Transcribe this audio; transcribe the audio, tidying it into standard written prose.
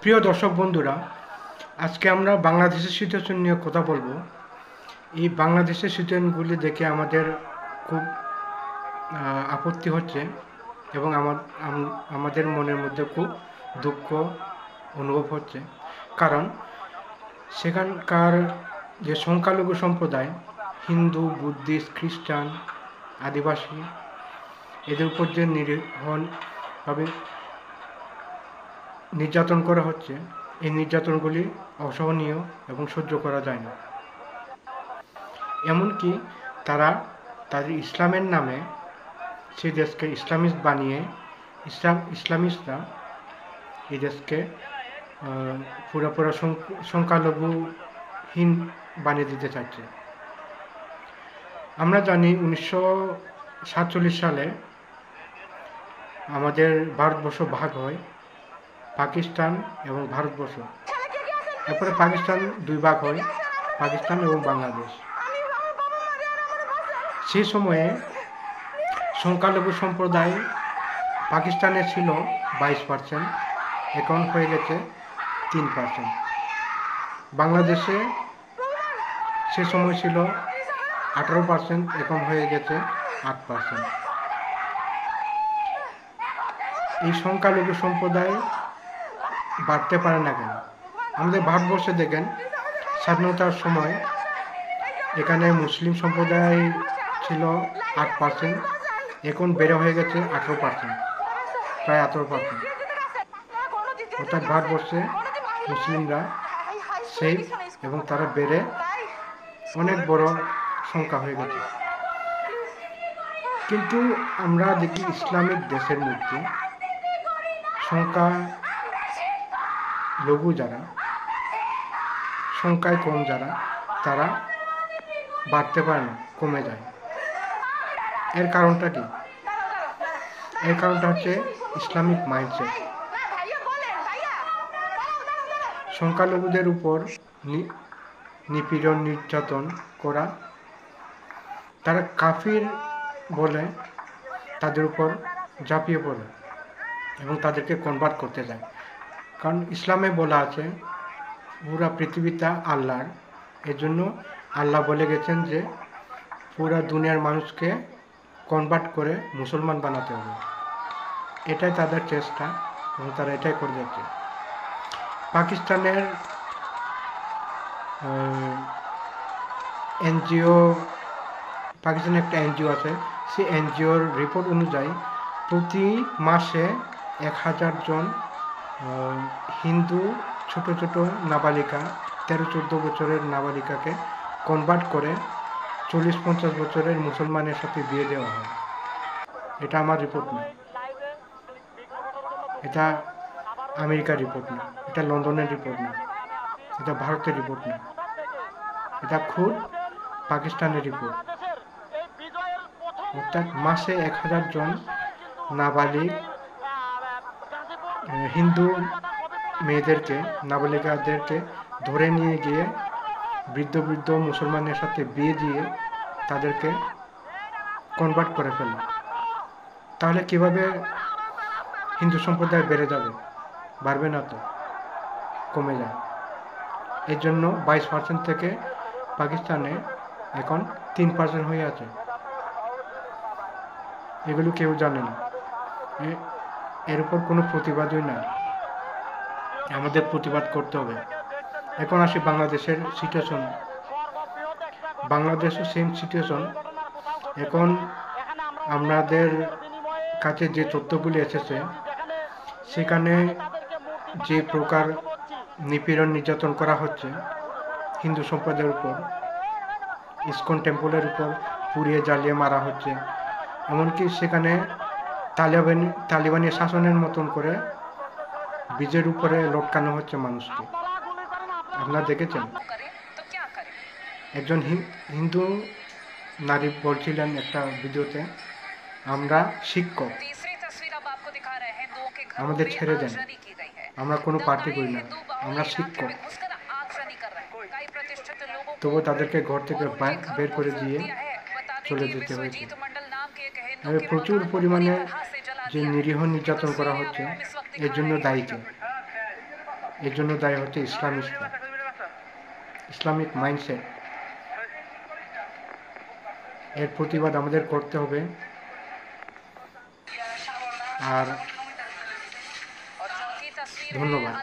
প্রিয় দর্শক বন্ধুরা, আজকে আমরা বাংলাদেশের সিচুয়েশন নিয়ে কথা বলবো। এই বাংলাদেশের সিচুয়েশনগুলি দেখে আমাদের খুব আপত্তি হচ্ছে এবং আমাদের মনের মধ্যে খুব দুঃখ অনুভব হচ্ছে। কারণ সেখানকার যে সংখ্যালঘু সম্প্রদায়, হিন্দু, বুদ্ধিস্ট, খ্রিস্টান, আদিবাসী, এদের উপর যে নিরীহভাবে নির্যাতন করা হচ্ছে, এই নির্যাতনগুলি অসহনীয় এবং সহ্য করা যায় না। এমনকি তারা তাদের ইসলামের নামে সেই দেশকে ইসলামিস্ট বানিয়ে ইসলামিস্টরা এই দেশকে পুরোপুরো সংখ্যালঘুহীন বানিয়ে দিতে চাচ্ছে। আমরা জানি 1947 সালে আমাদের ভারতবর্ষ ভাগ হয়, পাকিস্তান এবং ভারতবর্ষ। এরপরে পাকিস্তান দুই ভাগ হয়, পাকিস্তান এবং বাংলাদেশ। সেই সময়ে সংখ্যালঘু সম্প্রদায় পাকিস্তানে ছিল 22%, এখন হয়ে গেছে 3%। বাংলাদেশে সে সময় ছিল 18%, এখন হয়ে গেছে 8%। এই সংখ্যালঘু সম্প্রদায় বাড়তে পারে না কেন? আমাদের ভারতবর্ষে দেখেন, স্বাধীনতার সময় এখানে মুসলিম সম্প্রদায় ছিল 8%, এখন বেড়ে হয়ে গেছে 18%, প্রায় 18%। অর্থাৎ ভারতবর্ষে মুসলিমরা সেফ এবং তারা বেড়ে অনেক বড় সংখ্যা হয়ে গেছে। কিন্তু আমরা দেখি ইসলামিক দেশের মধ্যে সংখ্যা লঘু যারা, সংখ্যায় কম যারা, তারা বাড়তে পারে না, কমে যায়। এর কারণটা কি? এর কারণটা হচ্ছে ইসলামিক মাইন্ডসেট। সংখ্যালঘুদের উপর নিপীড়ন, নির্যাতন করা, তারা কাফির বলে তাদের উপর ঝাঁপিয়ে পড়ে এবং তাদেরকে কনভার্ট করতে যায়। কারণ ইসলামে বলা আছে পুরা পৃথিবীটা আল্লাহর, এজন্য আল্লাহ বলে গেছেন যে পুরা দুনিয়ার মানুষকে কনভার্ট করে মুসলমান বানাতে হবে। এটাই তাদের চেষ্টা এবং তারা এটাই করে যাচ্ছে। পাকিস্তানের এনজিও, পাকিস্তানে একটা এনজিও আছে, সেই এনজিওর রিপোর্ট অনুযায়ী প্রতি মাসে 1000 জন হিন্দু ছোট ছোট নাবালিকা, 13-14 বছরের নাবালিকাকে কনভার্ট করে 40-50 বছরের মুসলমানের সাথে বিয়ে দেওয়া হয়। এটা আমার রিপোর্ট না, এটা আমেরিকার রিপোর্ট না, এটা লন্ডনের রিপোর্ট না, এটা ভারতের রিপোর্ট না, এটা খুব পাকিস্তানের রিপোর্ট। অর্থাৎ মাসে 1000 জন নাবালিক হিন্দু মেয়েদেরকে, নাবালিকাদেরকে ধরে নিয়ে গিয়ে বৃদ্ধ মুসলমানের সাথে বিয়ে দিয়ে তাদেরকে কনভার্ট করে ফেলে। তাহলে কিভাবে হিন্দু সম্প্রদায় বেড়ে যাবে? বাড়বে না তো, কমে যায়। এর জন্য 22% থেকে পাকিস্তানে এখন 3% হয়ে আছে। এগুলো কেউ জানে না, এর উপর কোনো প্রতিবাদই নাই। আমাদের প্রতিবাদ করতে হবে। এখন আসি বাংলাদেশের সিচুয়েশন। বাংলাদেশের সেম সিচুয়েশন। এখন আমাদের কাছে যে তথ্যগুলি এসেছে, সেখানে যে প্রকার নিপীড়ন, নির্যাতন করা হচ্ছে হিন্দু সম্প্রদায়ের উপর, ইসকন টেম্পলের উপর পুড়িয়ে জ্বালিয়ে মারা হচ্ছে, এমনকি সেখানে তালিবানি শাসনের মতন করে বীজের উপরে লটকানো হচ্ছে মানুষকে। আপনারা দেখেছেন? একজন হিন্দু নারী বলছিলেন একটা ভিডিওতে, আমরা শিক্ষক, আমাদের ছেড়ে দেন, আমরা কোনো পার্টি করি না, আমরা শিক্ষক। তবু তাদেরকে ঘর থেকে বের করে দিয়ে চলে যেতে হয়েছে। প্রচুর পরিমাণে যে নিরীহ নির্যাতন করা হচ্ছে, এর জন্য দায়ী কে? এর জন্য দায়ী হচ্ছে ইসলামিক মাইন্ডসেট। এর প্রতিবাদ আমাদের করতে হবে। আর ধন্যবাদ।